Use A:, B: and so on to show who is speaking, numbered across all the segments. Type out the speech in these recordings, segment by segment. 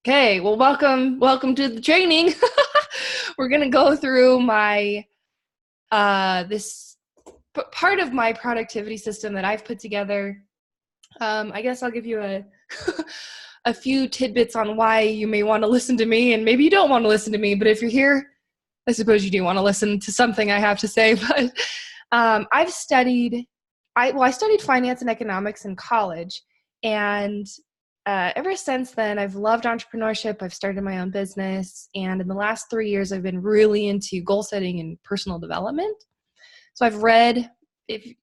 A: Okay, well, welcome to the training. We're gonna go through my this part of my productivity system that I've put together. I guess I'll give you a a few tidbits on why you may want to listen to me, and maybe you don't want to listen to me. But if you're here, I suppose you do want to listen to something I have to say. But I've studied. I studied finance and economics in college, and ever since then, I've loved entrepreneurship. I've started my own business, and in the last 3 years, I've been really into goal setting and personal development. So I've read, if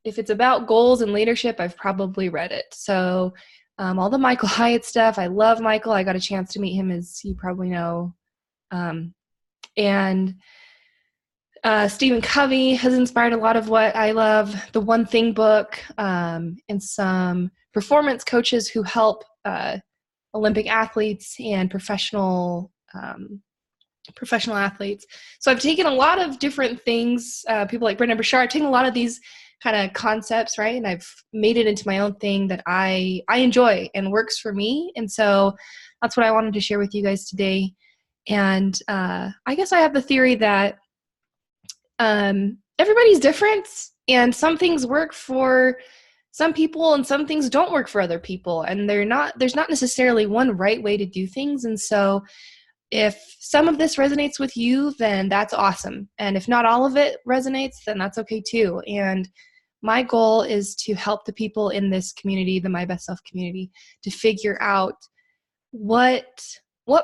A: it's about goals and leadership, I've probably read it. So all the Michael Hyatt stuff, I love Michael. I got a chance to meet him, as you probably know, and Stephen Covey has inspired a lot of what I love. The One Thing book, and some performance coaches who help Olympic athletes and professional athletes. So I've taken a lot of different things, people like Brendon Burchard, I've taken a lot of these kind of concepts, right? And I've made it into my own thing that I enjoy and works for me. And so that's what I wanted to share with you guys today. And I guess I have the theory that everybody's different, and some things work for some people and some things don't work for other people, and there's not necessarily one right way to do things. And so if some of this resonates with you, then that's awesome, and if not all of it resonates, then that's okay too. And my goal is to help the people in this community, the My Best Self community, to figure out what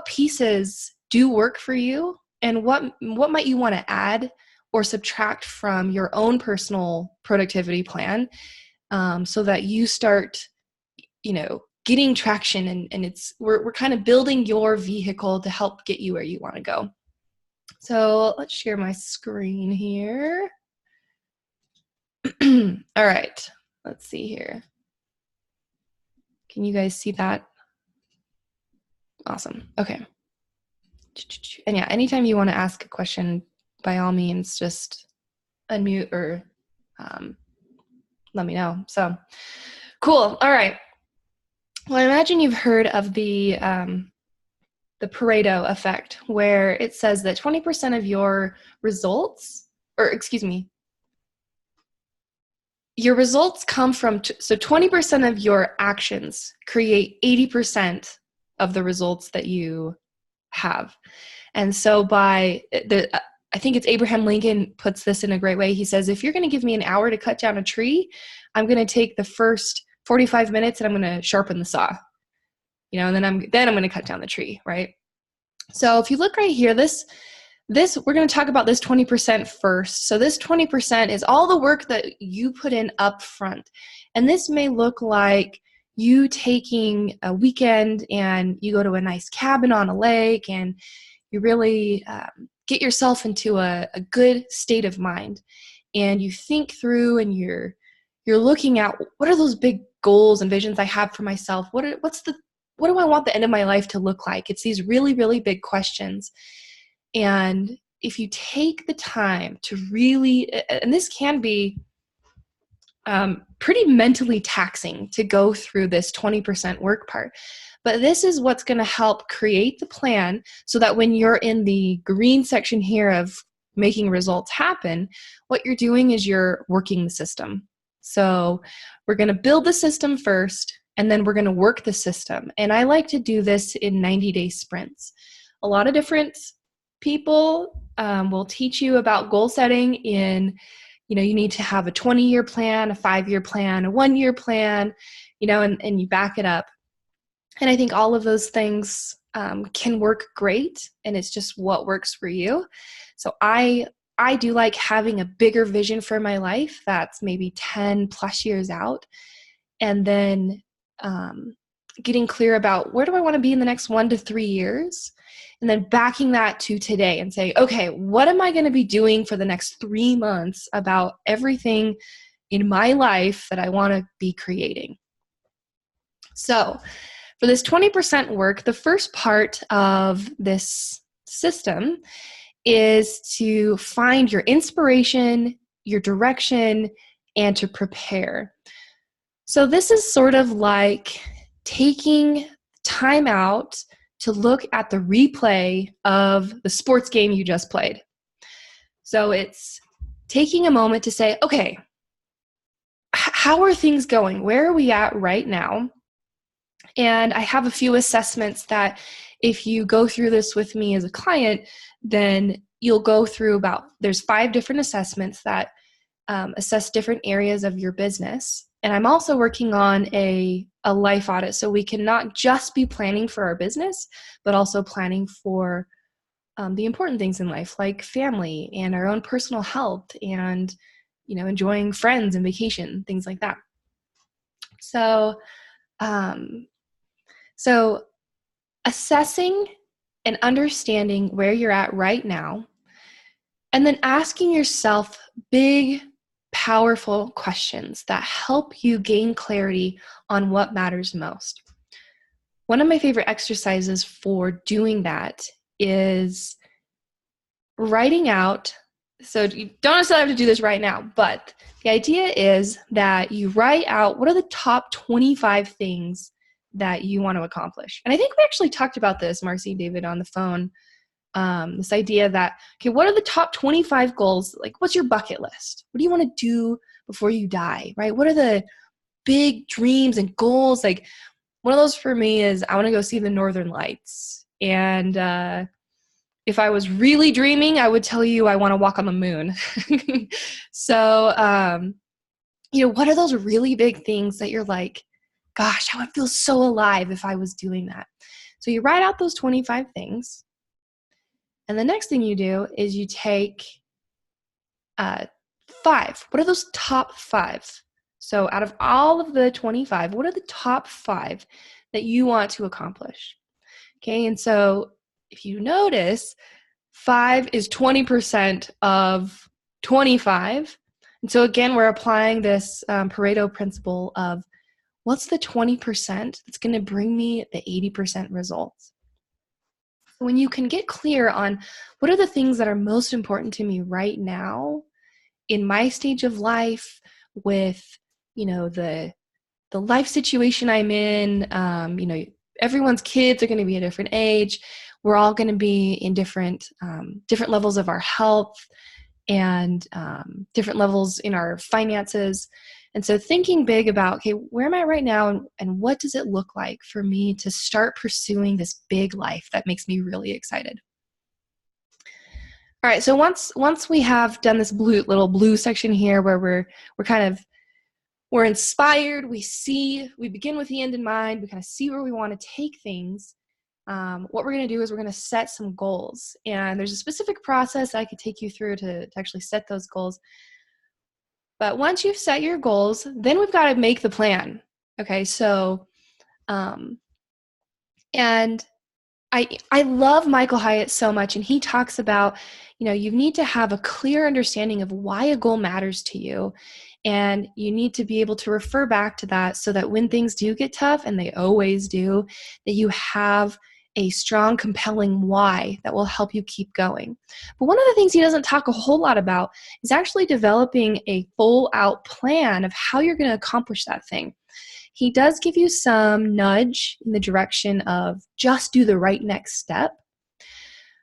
A: pieces do work for you, and what might you want to add or subtract from your own personal productivity plan, so that you start, getting traction, and we're kind of building your vehicle to help get you where you want to go. So let's share my screen here. All right, let's see here. Can you guys see that? Awesome. Okay. And yeah, anytime you want to ask a question, by all means, just unmute or let me know. So cool. All right. Well, I imagine you've heard of the Pareto effect, where it says that 20% of your results, your results come from, so 20% of your actions create 80% of the results that you have. And so I think it's Abraham Lincoln puts this in a great way. He says, if you're going to give me an hour to cut down a tree, I'm going to take the first 45 minutes and I'm going to sharpen the saw, and then I'm going to cut down the tree, right? So if you look right here, this we're going to talk about this 20% first. So this 20% is all the work that you put in up front. And this may look like you taking a weekend and you go to a nice cabin on a lake and you really get yourself into a good state of mind, and you think through, and you're looking at, what are those big goals and visions I have for myself? What do I want the end of my life to look like? It's these really, really big questions. And if you take the time to really, and this can be pretty mentally taxing to go through this 20% work part, but this is what's going to help create the plan so that when you're in the green section here of making results happen, what you're doing is you're working the system. So we're going to build the system first, and then we're going to work the system. And I like to do this in 90-day sprints. A lot of different people will teach you about goal setting in, you need to have a 20-year plan, a 5-year plan, a 1-year plan, and you back it up. And I think all of those things can work great, and it's just what works for you. So I do like having a bigger vision for my life that's maybe 10 plus years out, and then getting clear about where do I want to be in the next 1 to 3 years, and then backing that to today and say, okay, what am I going to be doing for the next 3 months about everything in my life that I want to be creating? So for this 20% work, the first part of this system is to find your inspiration, your direction, and to prepare. So this is sort of like taking time out to look at the replay of the sports game you just played. So it's taking a moment to say, okay, how are things going? Where are we at right now? And I have a few assessments that if you go through this with me as a client, then you'll go through there's 5 different assessments that assess different areas of your business. And I'm also working on a life audit, so we can not just be planning for our business, but also planning for the important things in life, like family and our own personal health and, enjoying friends and vacation, things like that. So, so assessing and understanding where you're at right now, and then asking yourself big, powerful questions that help you gain clarity on what matters most. One of my favorite exercises for doing that is writing out. So you don't necessarily have to do this right now, but the idea is that you write out what are the top 25 things that you want to accomplish. And I think we actually talked about this, Marcy and David, on the phone. This idea that, okay, what are the top 25 goals? Like, what's your bucket list? What do you want to do before you die, right? What are the big dreams and goals? Like, one of those for me is I want to go see the Northern Lights. And if I was really dreaming, I would tell you I want to walk on the moon. So, what are those really big things that you're like, gosh, I would feel so alive if I was doing that? So you write out those 25 things. And the next thing you do is you take 5. What are those top 5? So out of all of the 25, what are the top 5 that you want to accomplish? Okay, and so if you notice, 5 is 20% of 25. And so again, we're applying this Pareto principle of what's the 20% that's going to bring me the 80% results. When you can get clear on what are the things that are most important to me right now in my stage of life with, the life situation I'm in, everyone's kids are going to be a different age. We're all going to be in different levels of our health and different levels in our finances. And so thinking big about, okay, where am I right now and what does it look like for me to start pursuing this big life that makes me really excited? All right, so once we have done this little blue section here where we're inspired, we begin with the end in mind, we kind of see where we want to take things. What we're going to do is we're going to set some goals. And there's a specific process I could take you through to actually set those goals. But once you've set your goals, then we've got to make the plan. Okay, so, and I love Michael Hyatt so much, and he talks about, you need to have a clear understanding of why a goal matters to you, and you need to be able to refer back to that so that when things do get tough, and they always do, that you have a strong, compelling why that will help you keep going. But one of the things he doesn't talk a whole lot about is actually developing a full-out plan of how you're going to accomplish that thing. He does give you some nudge in the direction of just do the right next step.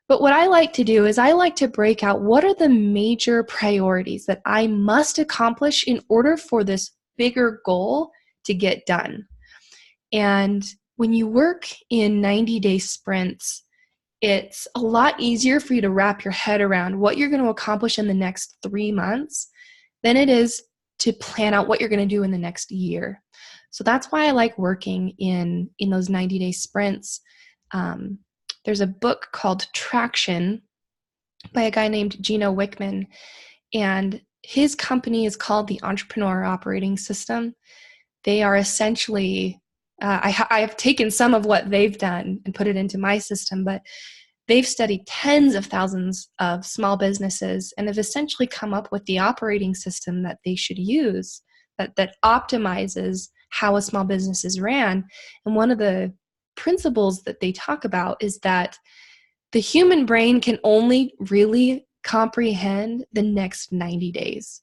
A: But what I like to do is I like to break out what are the major priorities that I must accomplish in order for this bigger goal to get done. And when you work in 90-day sprints, it's a lot easier for you to wrap your head around what you're going to accomplish in the next 3 months than it is to plan out what you're going to do in the next year. So that's why I like working in those 90-day sprints. There's a book called Traction by a guy named Gino Wickman, and his company is called the Entrepreneur Operating System. They are essentially, I have taken some of what they've done and put it into my system, but they've studied tens of thousands of small businesses and have essentially come up with the operating system that they should use that optimizes how a small business is ran. And one of the principles that they talk about is that the human brain can only really comprehend the next 90 days.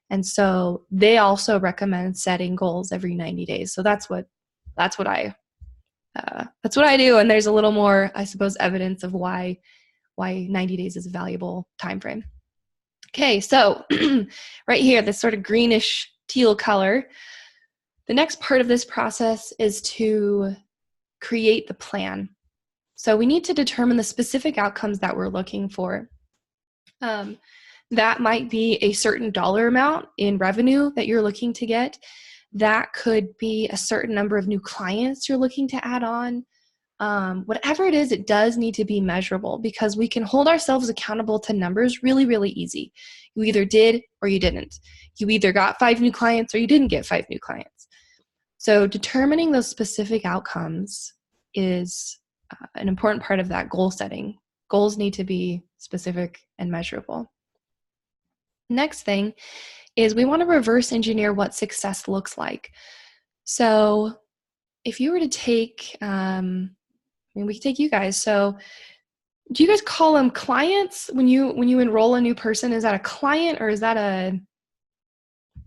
A: And so they also recommend setting goals every 90 days. So that's what I that's what I do. And there's a little more, I suppose, evidence of why 90 days is a valuable time frame. Okay, so right here, this sort of greenish teal color, the next part of this process is to create the plan. So we need to determine the specific outcomes that we're looking for. That might be a certain dollar amount in revenue that you're looking to get. That could be a certain number of new clients you're looking to add on. Whatever it is, it does need to be measurable, because we can hold ourselves accountable to numbers really, really easy. You either did or you didn't. You either got 5 new clients or you didn't get 5 new clients. So determining those specific outcomes is an important part of that goal setting. Goals need to be specific and measurable. Next thing is we want to reverse engineer what success looks like. So if you were to take, we could take you guys. So do you guys call them clients when you enroll a new person? Is that a client or is that I'm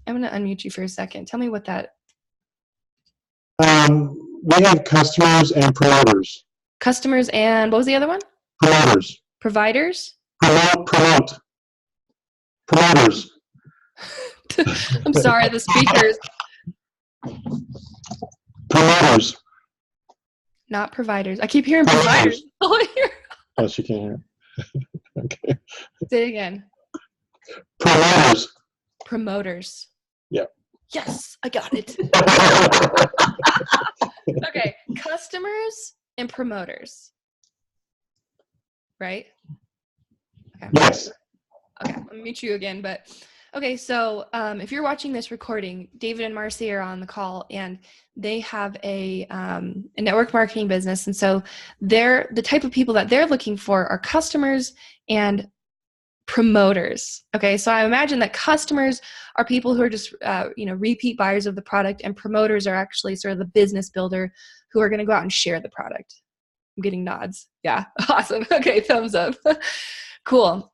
A: going to unmute you for a second. Tell me what that.
B: We have customers and promoters.
A: Customers and what was the other one?
B: Promoters.
A: Providers?
B: Promote. Promoters.
A: I'm sorry, the speakers.
B: Promoters.
A: Not providers. I keep hearing providers.
B: Oh, she can't hear. Okay.
A: Say it again.
B: Promoters.
A: Promoters.
B: Yeah.
A: Yes, I got it. Okay, customers and promoters. Right? Okay.
B: Yes.
A: Okay, let me meet you again. But okay, so if you're watching this recording, David and Marcy are on the call, and they have a network marketing business, and so the type of people that they're looking for are customers and promoters. Okay, so I imagine that customers are people who are just repeat buyers of the product, and promoters are actually sort of the business builder who are going to go out and share the product. I'm getting nods. Yeah, awesome. Okay, thumbs up. Cool.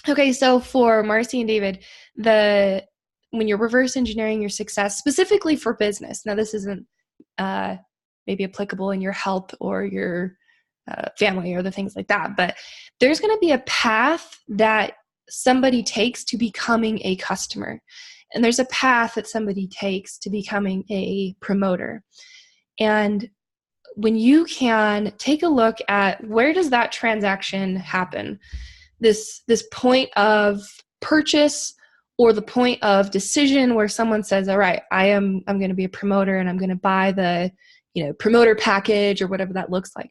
A: Okay, so for Marcy and David, when you're reverse engineering your success, specifically for business, now this isn't maybe applicable in your health or your family or the things like that, but there's going to be a path that somebody takes to becoming a customer, and there's a path that somebody takes to becoming a promoter. And when you can take a look at where does that transaction happen, this point of purchase or the point of decision where someone says, all right, I'm going to be a promoter and I'm going to buy the promoter package or whatever that looks like.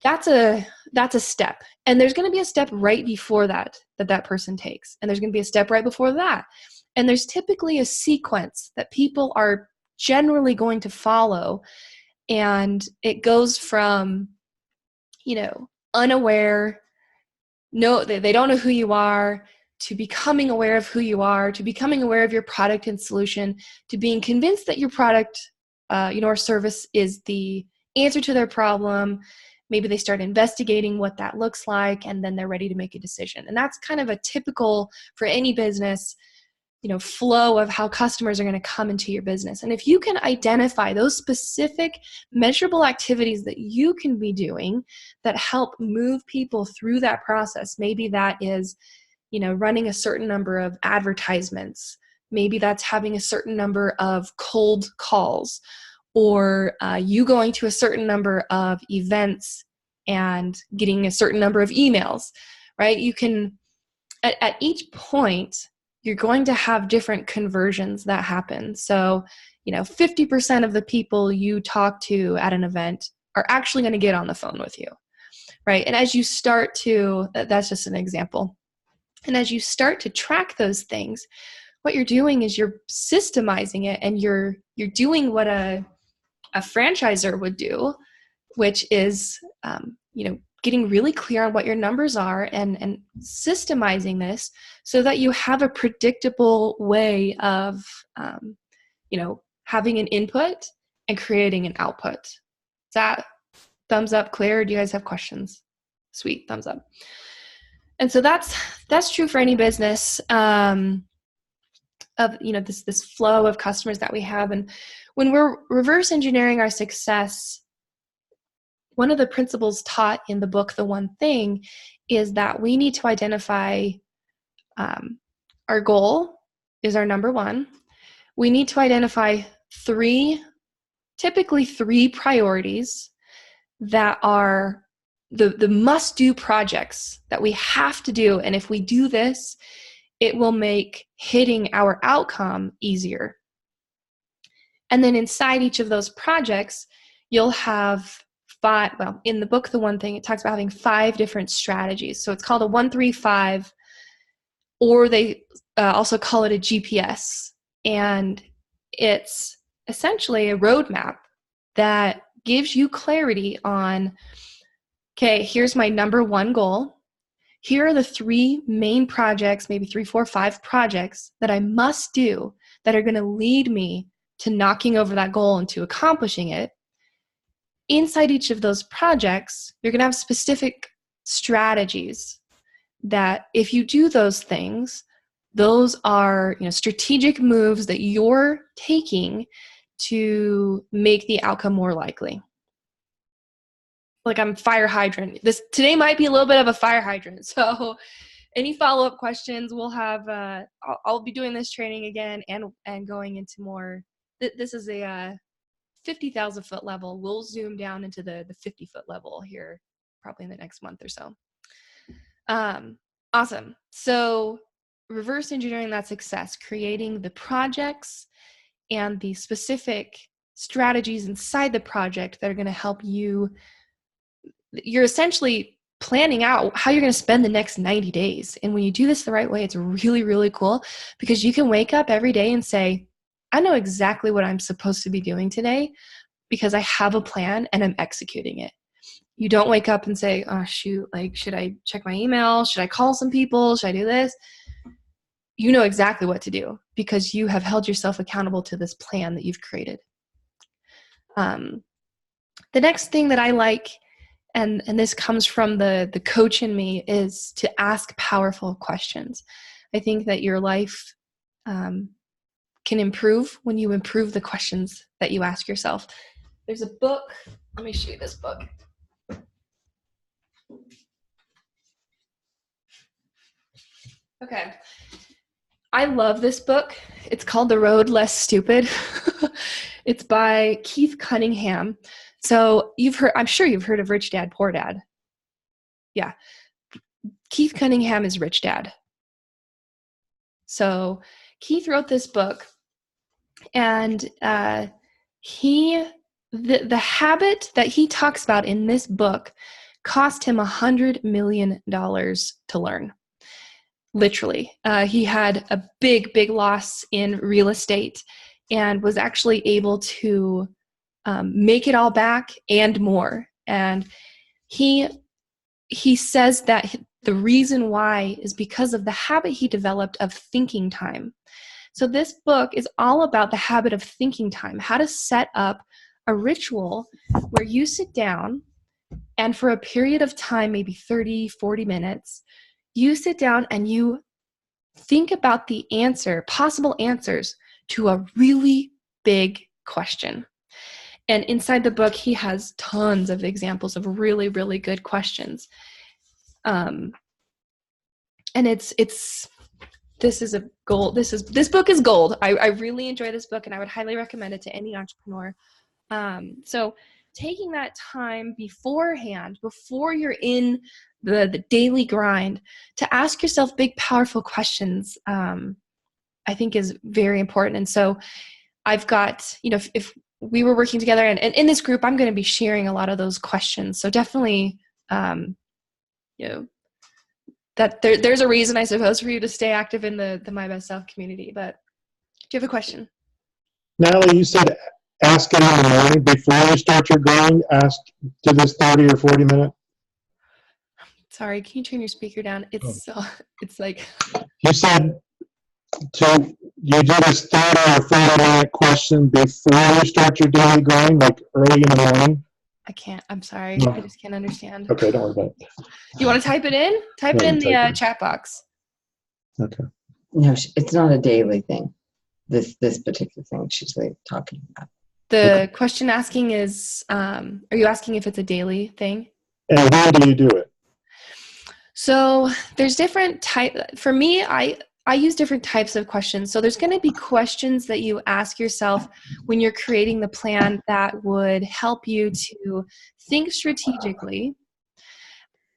A: That's a step. And there's going to be a step right before that person takes. And there's going to be a step right before that. And there's typically a sequence that people are generally going to follow. And it goes from, unaware, they don't know who you are, to becoming aware of who you are, to becoming aware of your product and solution, to being convinced that your product, or service is the answer to their problem. Maybe they start investigating what that looks like, and then they're ready to make a decision. And that's kind of a typical, for any business, flow of how customers are going to come into your business. And if you can identify those specific measurable activities that you can be doing that help move people through that process, maybe that is, running a certain number of advertisements. Maybe that's having a certain number of cold calls, or you going to a certain number of events and getting a certain number of emails, right? You can, at each point, you're going to have different conversions that happen. So, 50% of the people you talk to at an event are actually going to get on the phone with you, right? And as you start to, that's just an example. And as you start to track those things, what you're doing is you're systemizing it, and you're doing what a franchisor would do, which is, getting really clear on what your numbers are and systemizing this so that you have a predictable way of, having an input and creating an output. Is that thumbs up clear? Do you guys have questions? Sweet, thumbs up. And so that's true for any business. of, this flow of customers that we have. And when we're reverse engineering our success, one of the principles taught in the book, The One Thing, is that we need to identify our goal is our number one. We need to identify typically three priorities that are the must-do projects that we have to do. And if we do this, it will make hitting our outcome easier. And then inside each of those projects, you'll have in the book, The One Thing, it talks about having 5 different strategies. So it's called a 1-3-5, or they also call it a GPS. And it's essentially a roadmap that gives you clarity on, okay, here's my number one goal. Here are the 3 main projects, maybe 3, 4, 5 projects that I must do that are going to lead me to knocking over that goal and to accomplishing it. Inside each of those projects, you're going to have specific strategies that if you do those things, those are, strategic moves that you're taking to make the outcome more likely. Like I'm fire hydrant. Today might be a little bit of a fire hydrant. So any follow-up questions, we'll have, I'll be doing this training again and going into more, this is a 50,000 foot level. We'll zoom down into the 50 foot level here, probably in the next month or so. Awesome. So reverse engineering that success, creating the projects and the specific strategies inside the project that are going to help you. You're essentially planning out how you're going to spend the next 90 days. And when you do this the right way, it's really, really cool because you can wake up every day and say, I know exactly what I'm supposed to be doing today because I have a plan and I'm executing it. You don't wake up and say, oh, shoot, should I check my email? Should I call some people? Should I do this? You know exactly what to do because you have held yourself accountable to this plan that you've created. The next thing that I like, and this comes from the coach in me, is to ask powerful questions. I think that your life can improve when you improve the questions that you ask yourself. There's a book. Let me show you this book. Okay. I love this book. It's called The Road Less Stupid. It's by Keith Cunningham. So I'm sure you've heard of Rich Dad, Poor Dad. Yeah. Keith Cunningham is Rich Dad. So Keith wrote this book, and the habit that he talks about in this book cost him $100 million to learn. Literally. He had a big, big loss in real estate and was actually able to make it all back and more. And he says that the reason why is because of the habit he developed of thinking time. So this book is all about the habit of thinking time, how to set up a ritual where you sit down and for a period of time, maybe 30, 40 minutes, you sit down and you think about the possible answers to a really big question. And inside the book, he has tons of examples of really, really good questions. And this is a gold. This book is gold. I really enjoy this book, and I would highly recommend it to any entrepreneur. So taking that time beforehand, before you're in the daily grind, to ask yourself big, powerful questions, I think is very important. And so I've got, if we were working together and in this group, I'm going to be sharing a lot of those questions. So definitely, that there's a reason, I suppose, for you to stay active in the My Best Self community. But do you have a question?
B: Natalee, you said ask it in the morning before you start your grind. Ask to this 30 or 40 minute.
A: Sorry, can you turn your speaker down? It's like.
B: You said you do this 30 or 40 minute question before you start your daily grind, like early in the morning.
A: I can't. I'm sorry.
B: No.
A: I just can't understand.
B: Okay, don't worry about it.
A: You want to type it in? Type it in the chat box.
B: Okay.
C: No, it's not a daily thing. this particular thing she's like talking about.
A: The question asking is, are you asking if it's a daily thing?
B: And how do you do it?
A: So there's different for me, I use different types of questions. So there's going to be questions that you ask yourself when you're creating the plan that would help you to think strategically.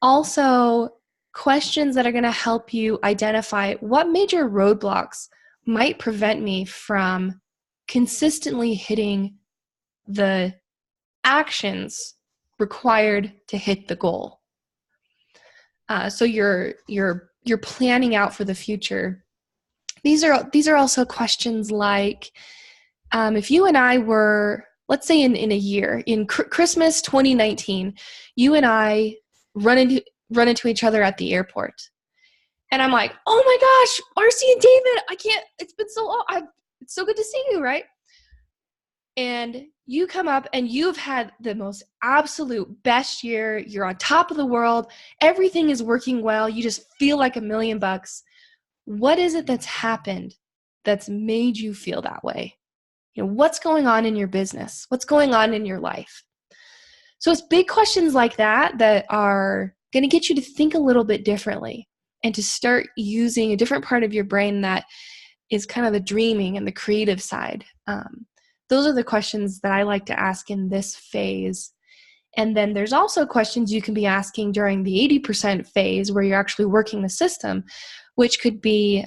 A: Also, questions that are going to help you identify what major roadblocks might prevent me from consistently hitting the actions required to hit the goal. So you're planning out for the future. These are also questions like, if you and I were, let's say in a year, in Christmas 2019, you and I run into each other at the airport, and I'm like, oh my gosh, RC and David, it's been so long. It's so good to see you, right? And you come up and you've had the most absolute best year. You're on top of the world. Everything is working well. You just feel like $1 million. What is it that's happened that's made you feel that way? What's going on in your business? What's going on in your life? So it's big questions like that that are going to get you to think a little bit differently and to start using a different part of your brain that is kind of the dreaming and the creative side. Those are the questions that I like to ask in this phase. And then there's also questions you can be asking during the 80% phase where you're actually working the system, which could be,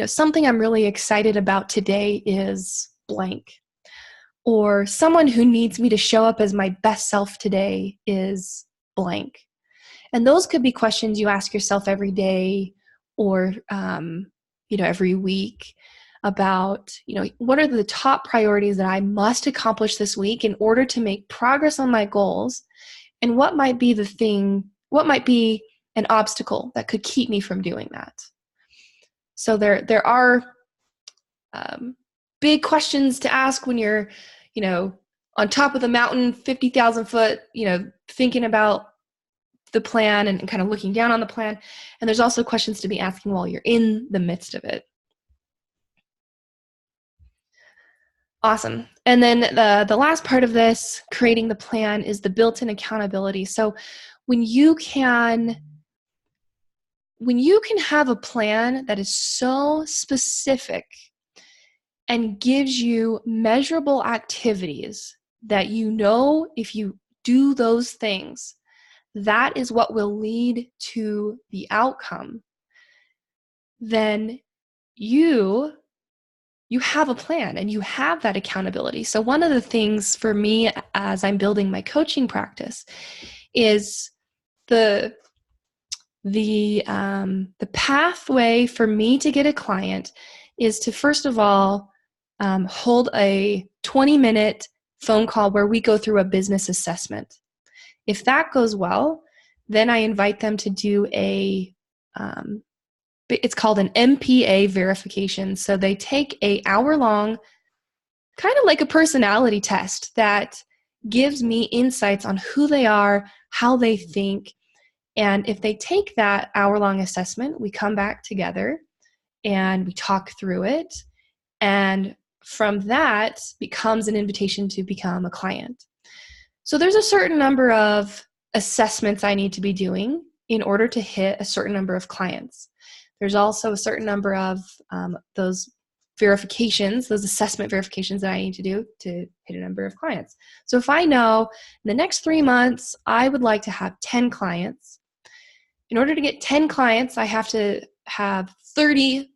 A: something I'm really excited about today is blank. Or someone who needs me to show up as my best self today is blank. And those could be questions you ask yourself every day or, every week. About, what are the top priorities that I must accomplish this week in order to make progress on my goals, and what might be an obstacle that could keep me from doing that. So there are big questions to ask when you're, on top of the mountain, 50,000 foot, thinking about the plan and kind of looking down on the plan. And there's also questions to be asking while you're in the midst of it. Awesome. And then the last part of this, creating the plan, is the built-in accountability. So when you can have a plan that is so specific and gives you measurable activities that if you do those things, that is what will lead to the outcome, then you have a plan and you have that accountability. So one of the things for me as I'm building my coaching practice is the pathway for me to get a client is to, first of all, hold a 20-minute phone call where we go through a business assessment. If that goes well, then I invite them to do it's called an MPA verification. So they take an hour-long, kind of like a personality test that gives me insights on who they are, how they think. And if they take that hour-long assessment, we come back together and we talk through it. And from that becomes an invitation to become a client. So there's a certain number of assessments I need to be doing in order to hit a certain number of clients. There's also a certain number of those verifications, those assessment verifications that I need to do to hit a number of clients. So if I know in the next 3 months, I would like to have 10 clients. In order to get 10 clients, I have to have 30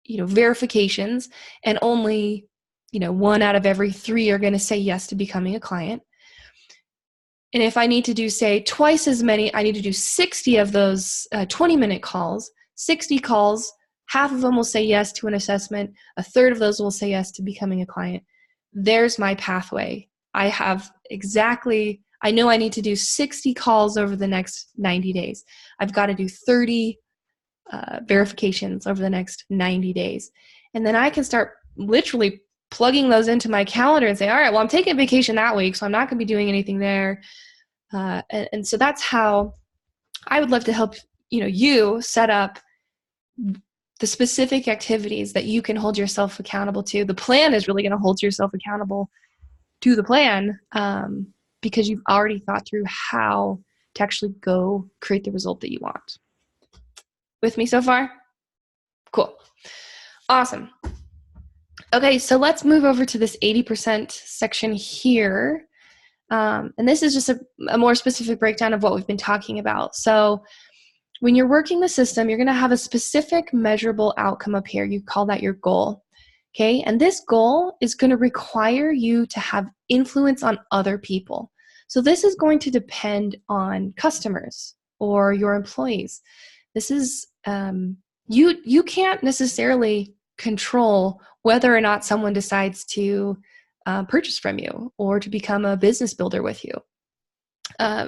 A: verifications, and only 1 out of every 3 are going to say yes to becoming a client. And if I need to do, say, twice as many, I need to do 60 of those 20-minute calls, 60 calls, half of them will say yes to an assessment, a third of those will say yes to becoming a client. There's my pathway. I know I need to do 60 calls over the next 90 days. I've got to do 30 verifications over the next 90 days. And then I can start literally plugging those into my calendar and say, all right, well, I'm taking vacation that week, so I'm not going to be doing anything there. And so that's how I would love to help, you set up the specific activities that you can hold yourself accountable to. The plan is really going to hold yourself accountable to the plan, because you've already thought through how to actually go create the result that you want. With me so far? Cool. Awesome. Okay, so let's move over to this 80% section here. And this is just a more specific breakdown of what we've been talking about. So when you're working the system, you're going to have a specific measurable outcome up here. You call that your goal. Okay, and this goal is going to require you to have influence on other people. So this is going to depend on customers or your employees. This is, you can't necessarily control whether or not someone decides to purchase from you or to become a business builder with you.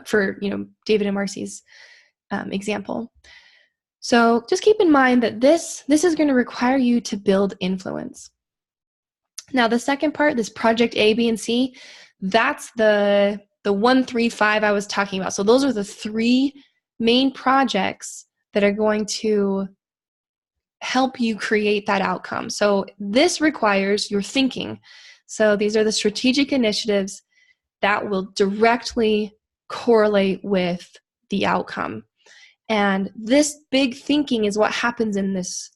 A: For David and Marcy's example. So just keep in mind that this is going to require you to build influence. Now the second part, this project A, B, and C, that's the 1, 3, 5 I was talking about. So those are the 3 main projects that are going to help you create that outcome. So this requires your thinking. So these are the strategic initiatives that will directly correlate with the outcome. And this big thinking is what happens in this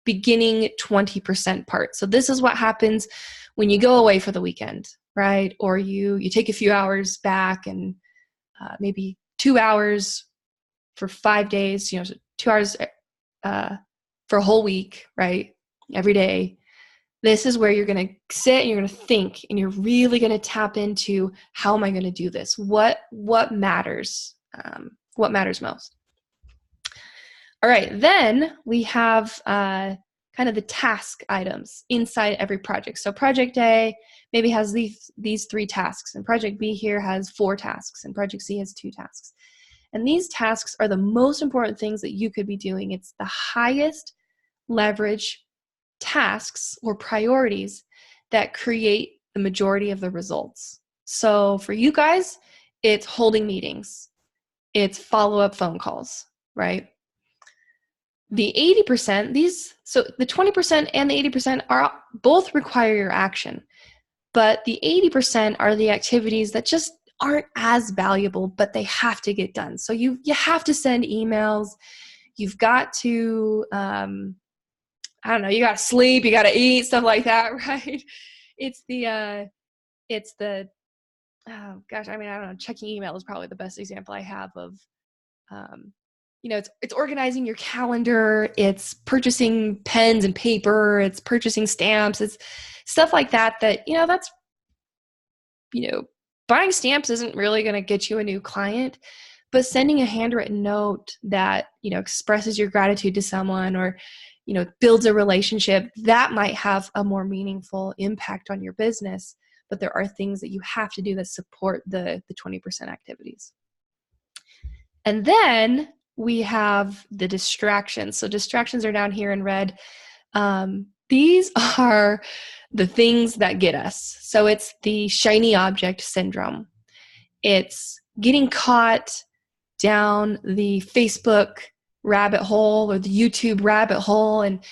A: beginning 20% part. So this is what happens when you go away for the weekend, right? Or you take a few hours back and maybe 2 hours for 5 days, 2 hours for a whole week, right? Every day. This is where you're going to sit and you're going to think, and you're really going to tap into, how am I going to do this? What matters? What matters most? All right, then we have kind of the task items inside every project. So project A maybe has these 3 tasks, and project B here has 4 tasks, and project C has 2 tasks. And these tasks are the most important things that you could be doing. It's the highest leverage tasks or priorities that create the majority of the results. So for you guys, it's holding meetings. It's follow-up phone calls, right? The 80%, so the 20% and the 80% are both require your action, but the 80% are the activities that just aren't as valuable, but they have to get done. So you have to send emails. You've got to, I don't know, you got to sleep, you got to eat, stuff like that, right? It's the, oh gosh, I don't know, checking email is probably the best example I have of, it's organizing your calendar, it's purchasing pens and paper, it's purchasing stamps, it's stuff like that, that's, buying stamps isn't really going to get you a new client, but sending a handwritten note that, expresses your gratitude to someone or, builds a relationship, that might have a more meaningful impact on your business. But there are things that you have to do that support the 20% activities. And then we have the distractions. So distractions are down here in red. These are the things that get us. So it's the shiny object syndrome. It's getting caught down the Facebook rabbit hole or the YouTube rabbit hole, and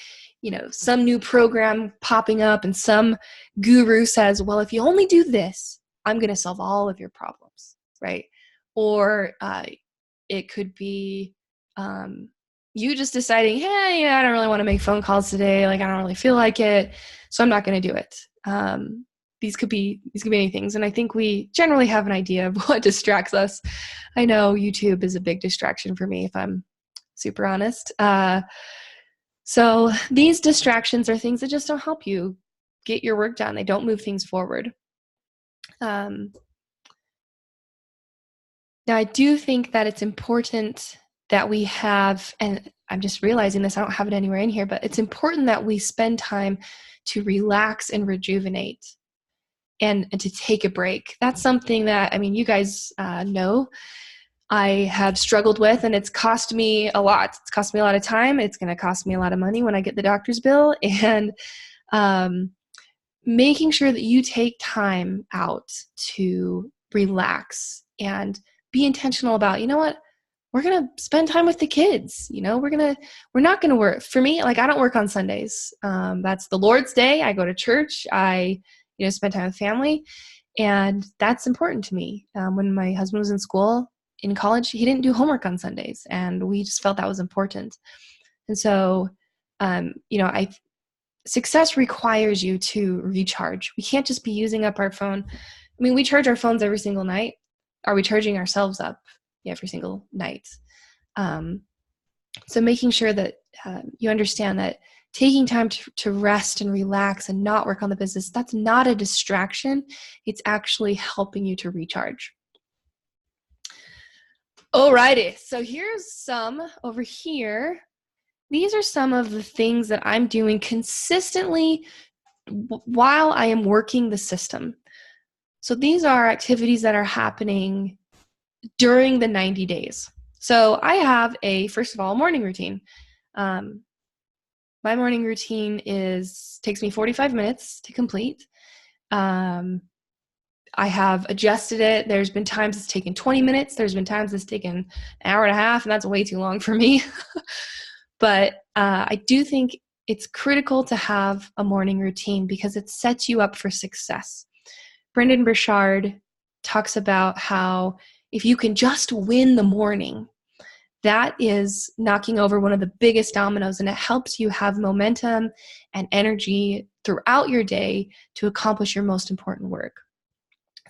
A: some new program popping up and some guru says, well, if you only do this, I'm going to solve all of your problems, right? Or it could be you just deciding, hey, I don't really want to make phone calls today. Like, I don't really feel like it, so I'm not going to do it. These could be many things. And I think we generally have an idea of what distracts us. I know YouTube is a big distraction for me, if I'm super honest. So these distractions are things that just don't help you get your work done. They don't move things forward. Now, I do think that it's important that we have, and I'm just realizing this, I don't have it anywhere in here, but it's important that we spend time to relax and rejuvenate and to take a break. That's something that, you guys know I have struggled with, and it's cost me a lot. It's cost me a lot of time. It's going to cost me a lot of money when I get the doctor's bill. And making sure that you take time out to relax and be intentional about, we're going to spend time with the kids. You know, we're not going to work. For me, like, I don't work on Sundays. That's the Lord's day. I go to church. I, spend time with family. And that's important to me. When my husband was in school, in college, he didn't do homework on Sundays, and we just felt that was important. And so, success requires you to recharge. We can't just be using up our phone. I mean, we charge our phones every single night. Are we charging ourselves up every single night? So making sure that you understand that taking time to rest and relax and not work on the business, that's not a distraction. It's actually helping you to recharge. Alrighty, so here's some over here. These are some of the things that I'm doing consistently while I am working the system. So these are activities that are happening during the 90 days. So I have first of all, a morning routine. My morning routine takes me 45 minutes to complete. I have adjusted it. There's been times it's taken 20 minutes. There's been times it's taken an hour and a half, and that's way too long for me. But I do think it's critical to have a morning routine because it sets you up for success. Brendon Burchard talks about how if you can just win the morning, that is knocking over one of the biggest dominoes, and it helps you have momentum and energy throughout your day to accomplish your most important work.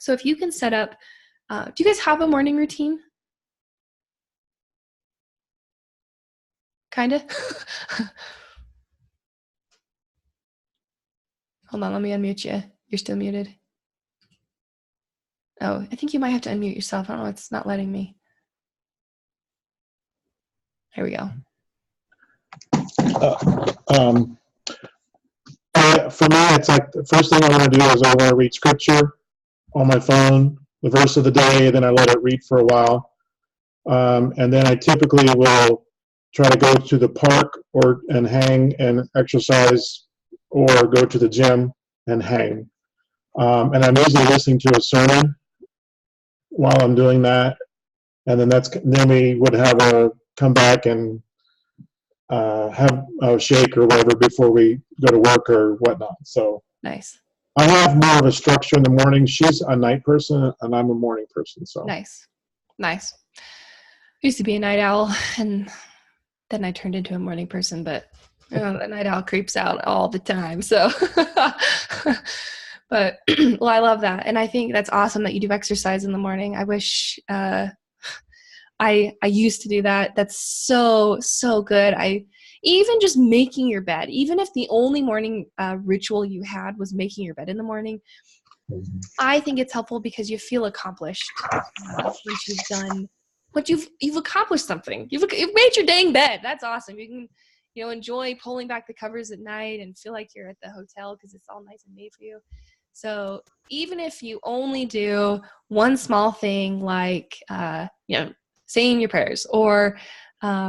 A: So if you can set up, do you guys have a morning routine? Kind of? Hold on, let me unmute you. You're still muted. Oh, I think you might have to unmute yourself. I don't know, it's not letting me. There we go.
B: For me, it's like the first thing I want to do is I want to read scripture on my phone, the verse of the day, then I let it read for a while. And then I typically will try to go to the park and hang and exercise, or go to the gym and hang. And I'm usually listening to a sermon while I'm doing that. And then we would come back and have a shake or whatever before we go to work or whatnot. So
A: nice.
B: I have more of a structure in the morning. She's a night person and I'm a morning person. So
A: nice. I used to be a night owl, and then I turned into a morning person, but the night owl creeps out all the time. So, but well, I love that. And I think that's awesome that you do exercise in the morning. I wish, I used to do that. That's so good. Even just making your bed, even if the only morning ritual you had was making your bed in the morning, I think it's helpful because you feel accomplished once you've done what you've accomplished something. You've made your dang bed. That's awesome. You can enjoy pulling back the covers at night and feel like you're at the hotel because it's all nice and made for you. So even if you only do one small thing like saying your prayers or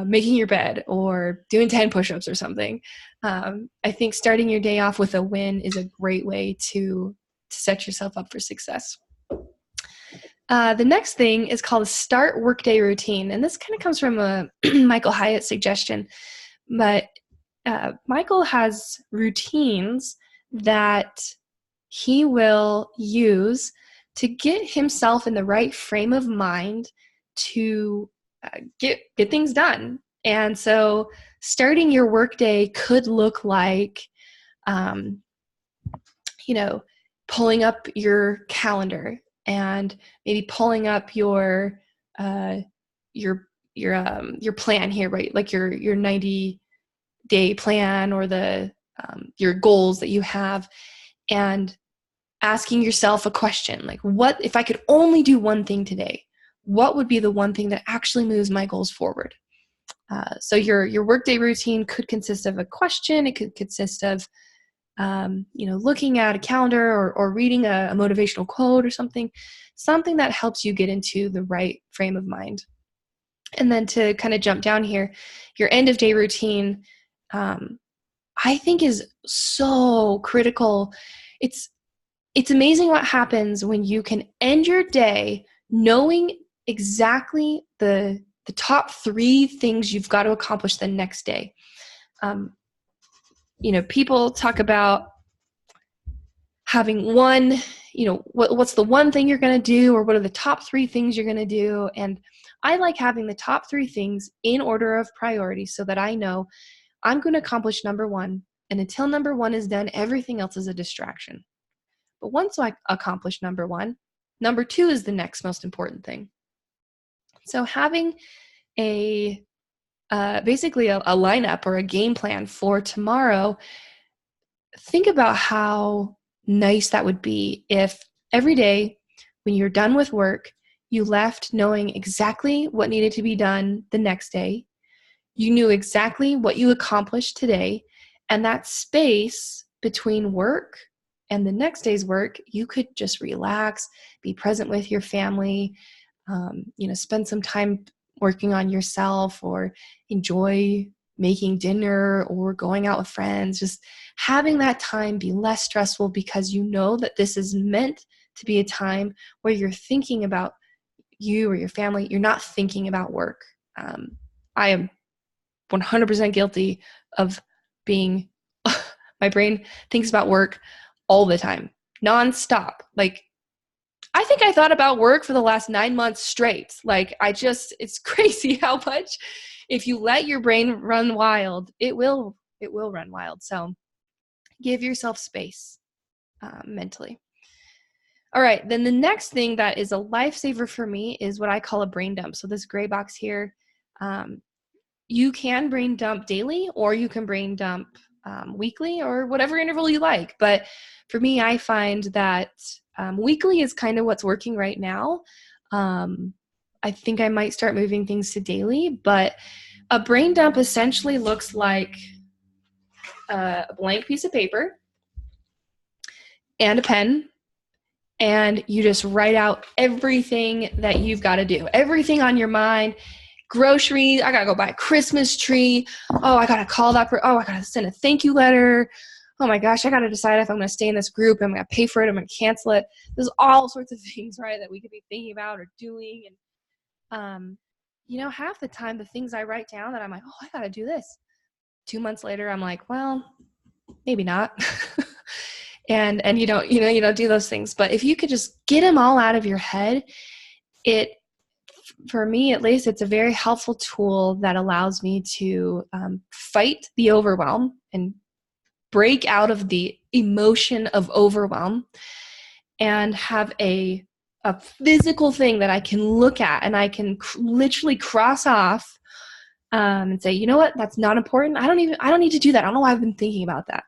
A: making your bed or doing 10 push-ups or something, I think starting your day off with a win is a great way to set yourself up for success. The next thing is called a Start Workday Routine, and this kind of comes from a Michael Hyatt suggestion, but Michael has routines that he will use to get himself in the right frame of mind to get things done. And so starting your workday could look like, pulling up your calendar and maybe pulling up your plan here, right? Like your 90-day plan or your goals that you have, and asking yourself a question like, what if I could only do one thing today? What would be the one thing that actually moves my goals forward? So your workday routine could consist of a question. It could consist of looking at a calendar or reading a motivational quote or something that helps you get into the right frame of mind. And then to kind of jump down here, your end of day routine, I think is so critical. It's amazing what happens when you can end your day knowing exactly the the top 3 things you've got to accomplish the next day. People talk about having one, what's the one thing you're going to do, or what are the top 3 things you're going to do. And I like having the top 3 things in order of priority so that I know I'm going to accomplish number 1. And until number 1 is done, everything else is a distraction. But once I accomplish number 1, number 2 is the next most important thing. So having basically a lineup or a game plan for tomorrow, think about how nice that would be if every day when you're done with work, you left knowing exactly what needed to be done the next day. You knew exactly what you accomplished today, and that space between work and the next day's work, you could just relax, be present with your family, spend some time working on yourself, or enjoy making dinner or going out with friends. Just having that time be less stressful, because you know that this is meant to be a time where you're thinking about you or your family. You're not thinking about work. I am 100% guilty of being, my brain thinks about work all the time, nonstop. Like, I think I thought about work for the last 9 months straight. Like, it's crazy how much, if you let your brain run wild, it will run wild. So give yourself space mentally. All right. Then the next thing that is a lifesaver for me is what I call a brain dump. So this gray box here, you can brain dump daily, or you can brain dump weekly, or whatever interval you like. But for me, I find that weekly is kind of what's working right now. I think I might start moving things to daily, but a brain dump essentially looks like a blank piece of paper and a pen, and you just write out everything that you've got to do, everything on your mind. Groceries, I gotta go buy a Christmas tree. Oh, I gotta call that I gotta send a thank you letter. Oh my gosh, I gotta decide if I'm gonna stay in this group. I'm gonna pay for it. I'm gonna cancel it. There's all sorts of things, right, that we could be thinking about or doing. And half the time the things I write down that I'm like, oh, I gotta do this. 2 months later, I'm like, well, maybe not. and you don't do those things. But if you could just get them all out of your head, for me, at least, it's a very helpful tool that allows me to fight the overwhelm and break out of the emotion of overwhelm, and have a physical thing that I can look at and I can literally cross off and say, you know what, that's not important. I don't need to do that. I don't know why I've been thinking about that.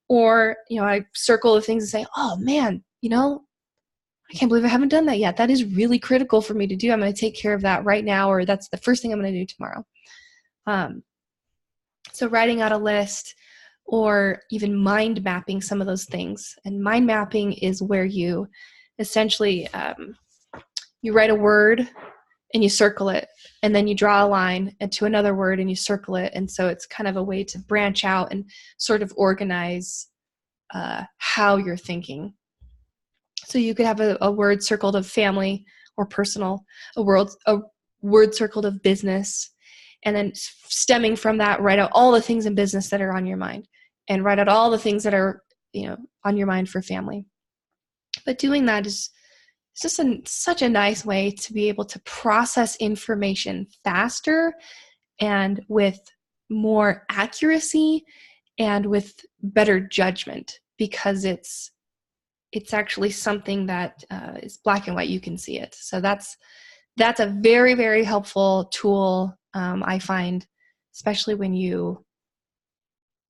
A: Or, I circle the things and say, oh man, I can't believe I haven't done that yet. That is really critical for me to do. I'm going to take care of that right now, or that's the first thing I'm going to do tomorrow. So writing out a list, or even mind mapping some of those things. And mind mapping is where you essentially, you write a word and you circle it, and then you draw a line into another word and you circle it. And so it's kind of a way to branch out and sort of organize how you're thinking. So you could have a word circled of family or personal, a word circled of business, and then stemming from that, write out all the things in business that are on your mind, and write out all the things that are, on your mind for family. But doing that is just such a nice way to be able to process information faster and with more accuracy and with better judgment, because it's actually something that is black and white. You can see it. So that's a very, very helpful tool, I find, especially when you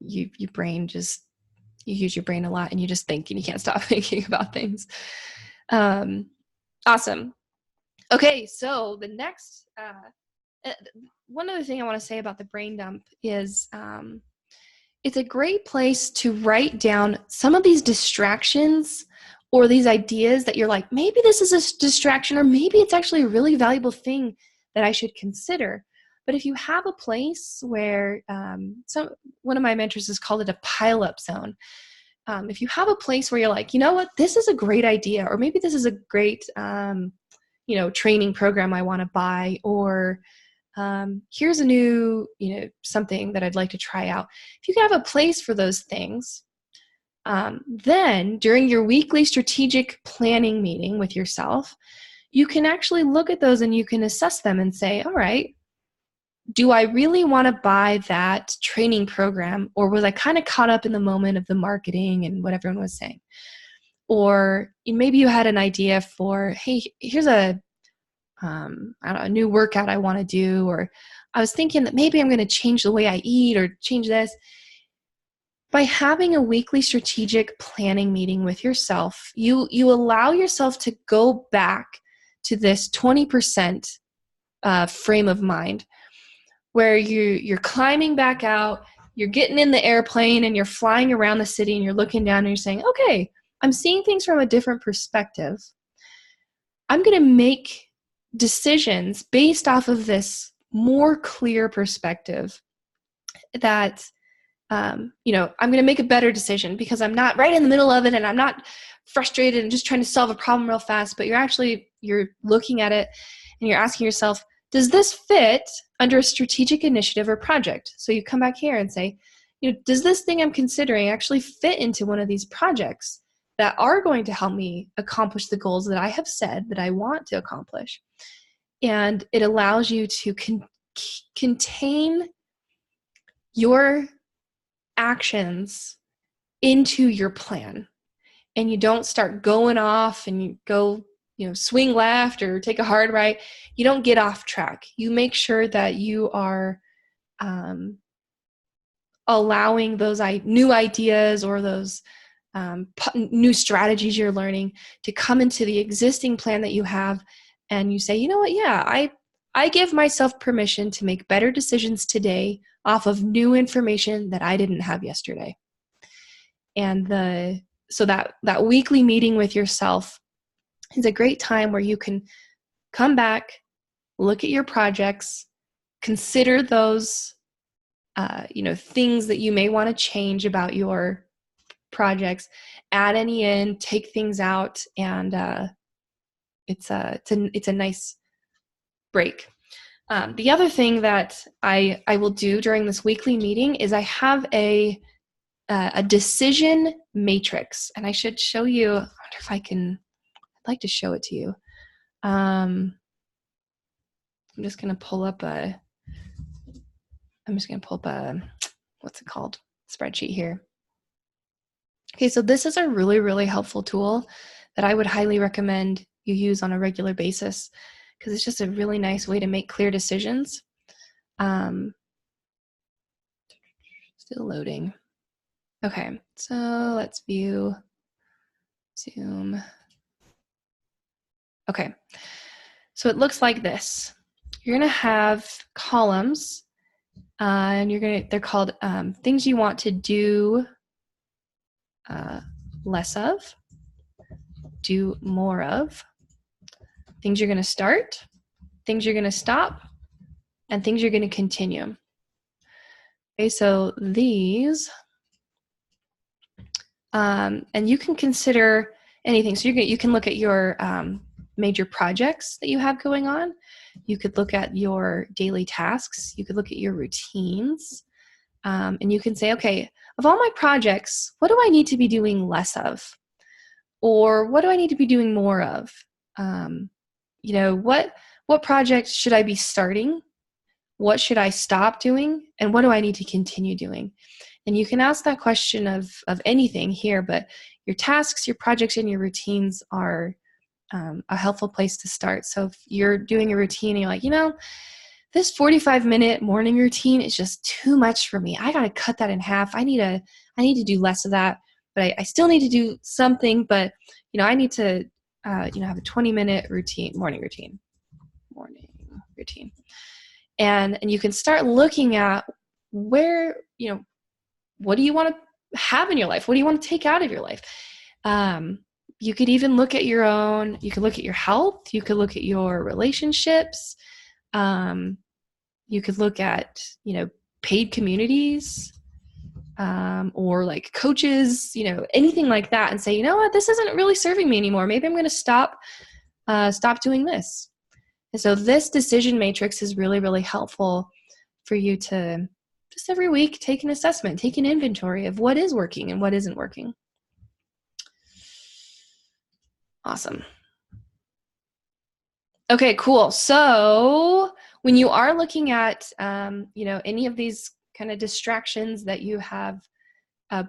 A: use your brain a lot and you just think and you can't stop thinking about things. Awesome. Okay, so the next one other thing I want to say about the brain dump is it's a great place to write down some of these distractions or these ideas that you're like, maybe this is a distraction, or maybe it's actually a really valuable thing that I should consider. But if you have a place where, one of my mentors has called it a pileup zone. If you have a place where you're like, you know what, this is a great idea, or maybe this is a great, training program I want to buy, or here's a new, something that I'd like to try out. If you have a place for those things, then during your weekly strategic planning meeting with yourself, you can actually look at those and you can assess them and say, all right, do I really want to buy that training program, or was I kind of caught up in the moment of the marketing and what everyone was saying? Or maybe you had an idea for, hey, here's a new workout I want to do, or I was thinking that maybe I'm going to change the way I eat or change this. By having a weekly strategic planning meeting with yourself, you allow yourself to go back to this 20% frame of mind, where you're climbing back out, you're getting in the airplane and you're flying around the city and you're looking down and you're saying, okay, I'm seeing things from a different perspective. I'm going to make decisions based off of this more clear perspective that, I'm going to make a better decision because I'm not right in the middle of it and I'm not frustrated and just trying to solve a problem real fast, but you're looking at it and you're asking yourself, does this fit under a strategic initiative or project? So you come back here and say, does this thing I'm considering actually fit into one of these projects that are going to help me accomplish the goals that I have said that I want to accomplish? And it allows you to contain your actions into your plan. And you don't start going off and you go, swing left or take a hard right. You don't get off track. You make sure that you are allowing those new ideas or those new strategies you're learning to come into the existing plan that you have. And you say, you know what? Yeah, I give myself permission to make better decisions today off of new information that I didn't have yesterday. And so that weekly meeting with yourself is a great time where you can come back, look at your projects, consider those, things that you may want to change about your projects, add any in, take things out, and it's a nice break. The other thing that I will do during this weekly meeting is I have a decision matrix, and I should show you. I wonder if I'd like to show it to you. I'm just going to pull up a what's it called? Spreadsheet here. Okay, so this is a really, really helpful tool that I would highly recommend you use on a regular basis because it's just a really nice way to make clear decisions. Still loading. Okay, so let's view, zoom. Okay, so it looks like this. You're gonna have columns, and they're called things you want to do less of, do more of, things you're gonna start, things you're gonna stop, and things you're gonna continue. Okay, so these, and you can consider anything. So you can look at your major projects that you have going on. You could look at your daily tasks. You could look at your routines. And you can say, okay, of all my projects, what do I need to be doing less of? Or what do I need to be doing more of? What project should I be starting? What should I stop doing? And what do I need to continue doing? And you can ask that question of anything here, but your tasks, your projects, and your routines are a helpful place to start. So if you're doing a routine and you're like, this 45-minute morning routine is just too much for me. I got to cut that in half. I need to do less of that, but I still need to do something, but I need to have a 20-minute morning routine. And you can start looking at where, what do you want to have in your life? What do you want to take out of your life? You could even look at you could look at your health. You could look at your relationships. You could look at, paid communities, or like coaches, anything like that, and say, you know what, this isn't really serving me anymore. Maybe I'm going to stop doing this. And so this decision matrix is really, really helpful for you to just every week take an assessment, take an inventory of what is working and what isn't working. Awesome. Okay, cool. So when you are looking at, any of these kind of distractions that you have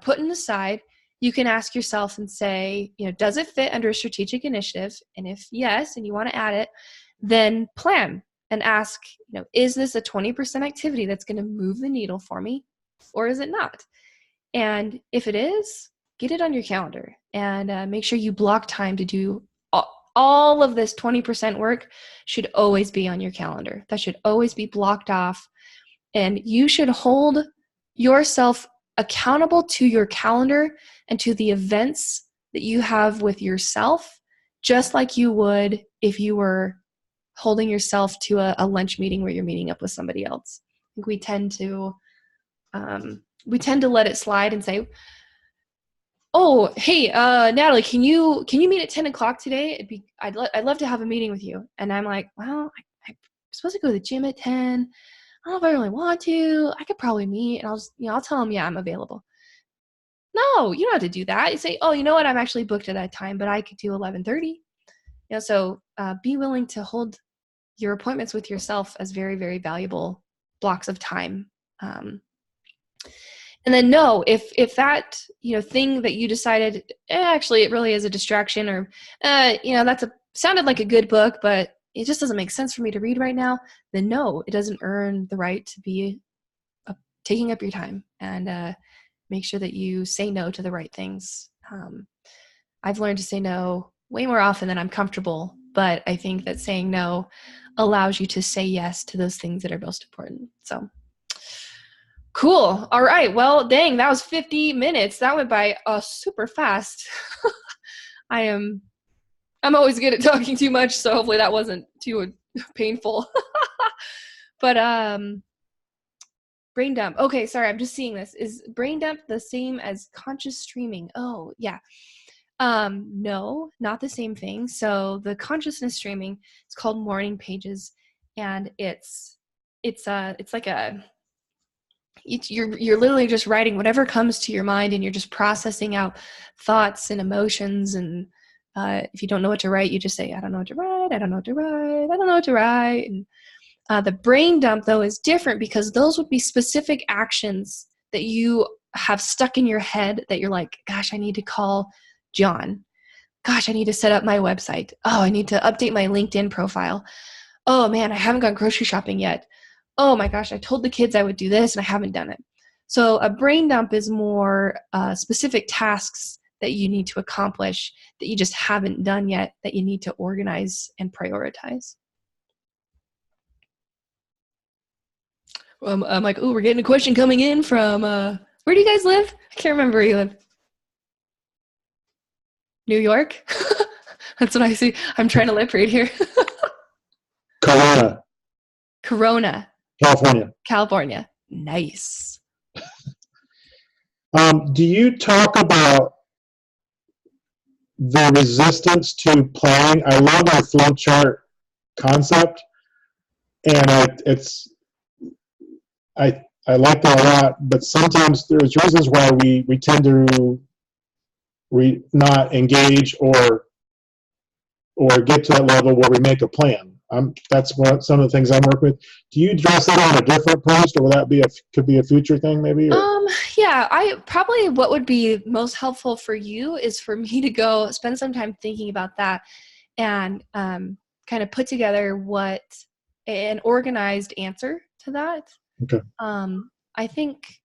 A: put aside, you can ask yourself and say, does it fit under a strategic initiative? And if yes, and you want to add it, then plan and ask, is this a 20% activity that's going to move the needle for me, or is it not? And if it is, get it on your calendar and make sure you block time to do all of this 20% work. Should always be on your calendar. That should always be blocked off. And you should hold yourself accountable to your calendar and to the events that you have with yourself, just like you would if you were holding yourself to a lunch meeting where you're meeting up with somebody else. I think we tend to let it slide and say, oh, hey, Natalie, can you meet at 10 o'clock today? I'd love to have a meeting with you. And I'm like, well, I'm supposed to go to the gym at 10. I don't know if I really want to. I could probably meet, and I'll tell them, yeah, I'm available. No, you don't have to do that. You say, oh, you know what? I'm actually booked at that time, but I could do 11:30. So be willing to hold your appointments with yourself as very, very valuable blocks of time. And then know if that, thing that you decided, actually it really is a distraction, or, sounded like a good book, but it just doesn't make sense for me to read right now, then no, it doesn't earn the right to be taking up your time, and make sure that you say no to the right things. I've learned to say no way more often than I'm comfortable, but I think that saying no allows you to say yes to those things that are most important. So cool. All right. Well, dang, that was 50 minutes. That went by super fast. I'm always good at talking too much, so hopefully that wasn't too painful. But brain dump. Okay, sorry, I'm just seeing this. Is brain dump the same as conscious streaming? Oh, yeah. No, not the same thing. So the consciousness streaming, it's called morning pages, and it's like you're literally just writing whatever comes to your mind, and you're just processing out thoughts and emotions. And if you don't know what to write, you just say, I don't know what to write. I don't know what to write. I don't know what to write. And the brain dump, though, is different, because those would be specific actions that you have stuck in your head that you're like, gosh, I need to call John. Gosh, I need to set up my website. Oh, I need to update my LinkedIn profile. Oh, man, I haven't gone grocery shopping yet. Oh, my gosh, I told the kids I would do this, and I haven't done it. So a brain dump is more specific tasks that you need to accomplish that you just haven't done yet, that you need to organize and prioritize. I'm like, oh, we're getting a question coming in from, where do you guys live? I can't remember where you live. New York? That's what I see. I'm trying to live right here. Corona. California. Nice.
B: Do you talk about the resistance to planning? I love our flowchart concept, and I like that a lot, but sometimes there's reasons why we tend to not engage or get to that level where we make a plan. That's some of the things I'm working with. Do you address that on a different post, or will that could be a future thing maybe?
A: Yeah, what would be most helpful for you is for me to go spend some time thinking about that, and kind of put together an organized answer to that.
B: Okay.
A: I think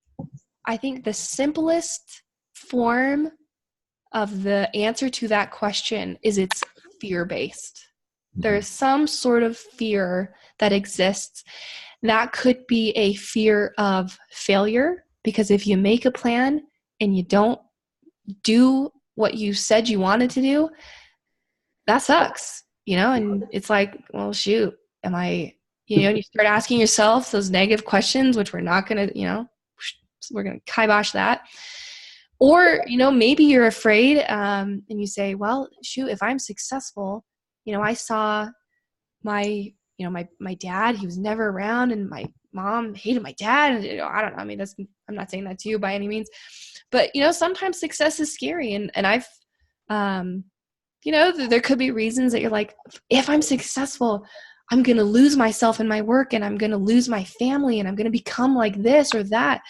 A: the simplest form of the answer to that question is it's fear-based. There's some sort of fear that exists. That could be a fear of failure, because if you make a plan and you don't do what you said you wanted to do, that sucks, and it's like, well, shoot, am I, and you start asking yourself those negative questions, which we're not going to, we're going to kibosh that. Or, maybe you're afraid, and you say, well, shoot, if I'm successful, I saw my my dad, he was never around, and my mom hated my dad. And, I don't know. I mean, I'm not saying that to you by any means, but, sometimes success is scary. And I've, there could be reasons that you're like, if I'm successful, I'm going to lose myself in my work, and I'm going to lose my family, and I'm going to become like this or that.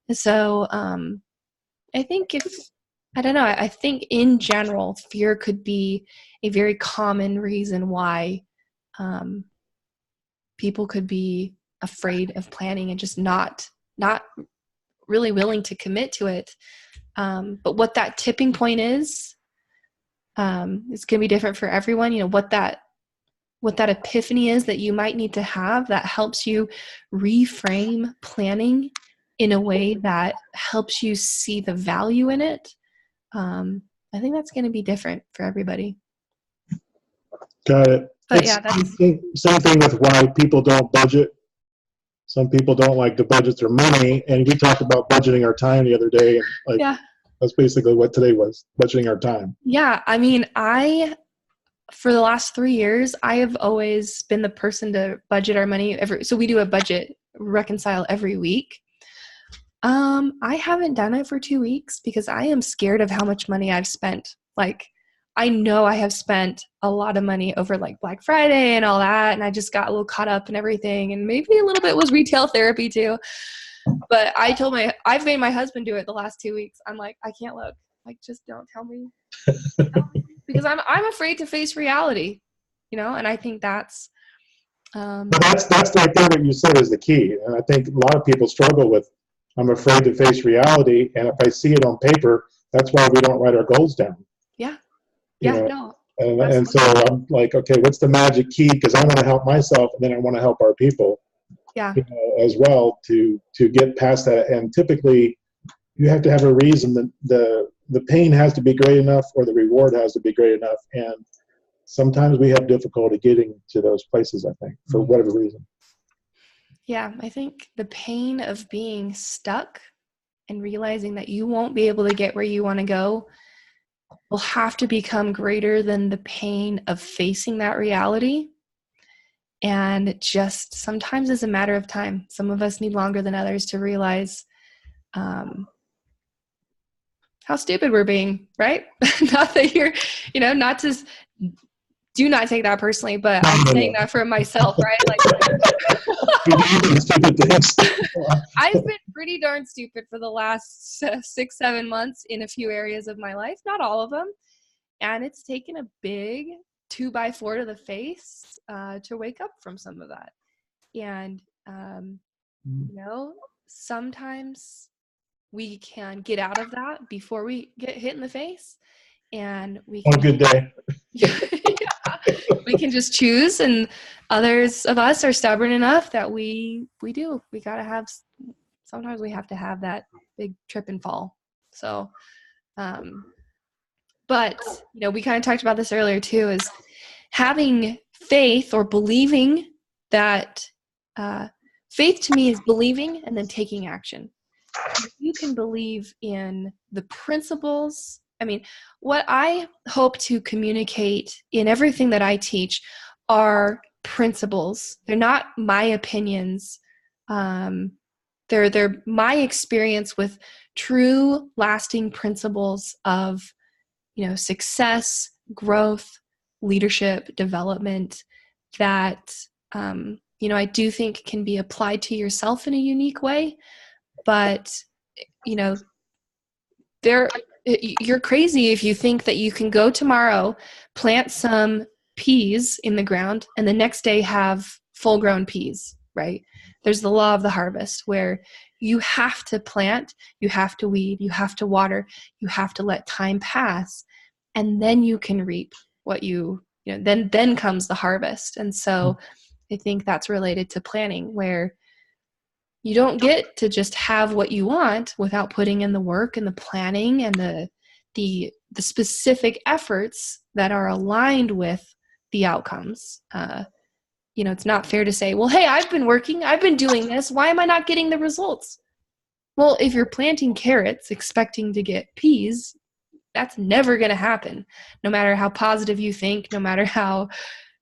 A: And so, I think I think in general, fear could be a very common reason why, people could be afraid of planning and just not really willing to commit to it. But what that tipping point is going to be different for everyone. What that epiphany is that you might need to have that helps you reframe planning in a way that helps you see the value in it. I think that's going to be different for everybody.
B: Got it.
A: But yeah, that's
B: same thing with why people don't budget. Some people don't like to budget their money, and we talked about budgeting our time the other day, and that's basically what today was, budgeting our time.
A: Yeah, I mean, for the last 3 years, I have always been the person to budget our money so we do a budget reconcile every week. I haven't done it for 2 weeks because I am scared of how much money I've spent. Like, I know I have spent a lot of money over like Black Friday and all that, and I just got a little caught up in everything, and maybe a little bit was retail therapy too. But I've made my husband do it the last 2 weeks. I'm like, I can't look. Like, just don't tell me. Because I'm afraid to face reality, and I think that's
B: But that's right there what you said is the key. And I think a lot of people struggle with, I'm afraid to face reality, and if I see it on paper, that's why we don't write our goals down.
A: Yeah.
B: No. And so I'm like, okay, what's the magic key? Because I want to help myself, and then I want to help our people.
A: Yeah.
B: As well to get past that. And typically, you have to have a reason that the pain has to be great enough, or the reward has to be great enough. And sometimes we have difficulty getting to those places, I think, for whatever reason.
A: Yeah, I think the pain of being stuck and realizing that you won't be able to get where you want to go will have to become greater than the pain of facing that reality. And it just sometimes is a matter of time. Some of us need longer than others to realize how stupid we're being, right? Not that you're, not to, do not take that personally, but I'm saying that for myself, right? Like, I've been pretty darn stupid for the last 6-7 months in a few areas of my life, not all of them. And it's taken a big 2x4 to the face to wake up from some of that. And, sometimes we can get out of that before we get hit in the face. And we can,
B: on a good day.
A: We can just choose. And others of us are stubborn enough that we gotta have, sometimes we have to have that big trip and fall. So, but, we kind of talked about this earlier too, is having faith or believing that, faith to me is believing and then taking action. You can believe in the principles. I mean, what I hope to communicate in everything that I teach are principles. They're not my opinions. They're my experience with true, lasting principles of, success, growth, leadership, development that, I do think can be applied to yourself in a unique way. But, you're crazy if you think that you can go tomorrow, plant some peas in the ground, and the next day have full-grown peas, right? There's the law of the harvest where you have to plant, you have to weed, you have to water, you have to let time pass, and then you can reap what then comes the harvest. And so I think that's related to planning, where you don't get to just have what you want without putting in the work and the planning and the specific efforts that are aligned with the outcomes. It's not fair to say, well, hey, I've been doing this. Why am I not getting the results? Well, if you're planting carrots expecting to get peas, that's never going to happen. No matter how positive you think, no matter how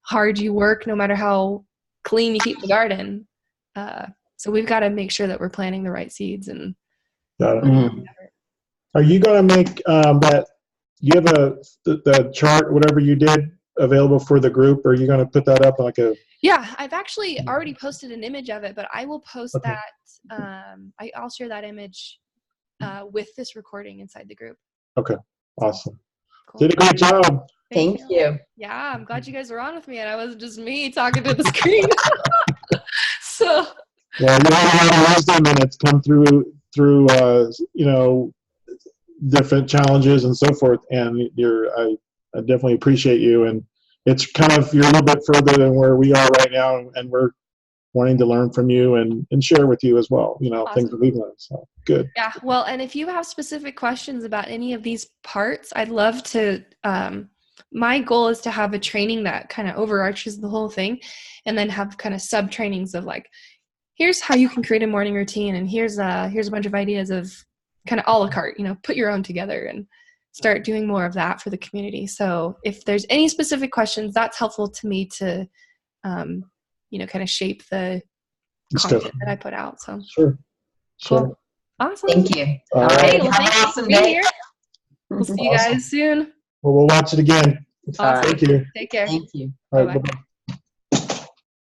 A: hard you work, no matter how clean, you keep the garden. So we've got to make sure that we're planting the right seeds. And
B: Got it. Are you going to make that? You have the chart, whatever you did, available for the group? Or are you going to put that up like a?
A: Yeah, I've actually already posted an image of it, but I will post
B: Okay.
A: that. I'll share that image with this recording inside the group.
B: Okay, awesome.
A: Cool.
B: Did a great job.
C: Thank you.
A: Yeah, I'm glad you guys were on with me, and I wasn't just me talking to the screen. So.
B: Yeah, you have a lot of wisdom, and it's come through different challenges and so forth. And I definitely appreciate you. And it's kind of, you're a little bit further than where we are right now, and we're wanting to learn from you and share with you as well,
A: Awesome.
B: Things that we've learned. So good.
A: Yeah. Well, and if you have specific questions about any of these parts, I'd love to, my goal is to have a training that kind of overarches the whole thing, and then have kind of sub trainings of like, here's how you can create a morning routine, and here's a bunch of ideas of kind of a la carte, put your own together and start doing more of that for the community. So if there's any specific questions, that's helpful to me to, kind of shape the content that I put out. So
B: Sure.
A: Cool. Awesome.
C: Thank you.
B: All right.
A: Hey, well,
C: Have an
A: thank you
C: awesome
A: for being
C: day.
A: here. We'll see you guys soon.
B: Well, we'll watch it again.
A: Awesome.
B: Thank you.
A: Take care.
C: Thank you.
B: All right,
A: Bye-bye.
B: bye-bye.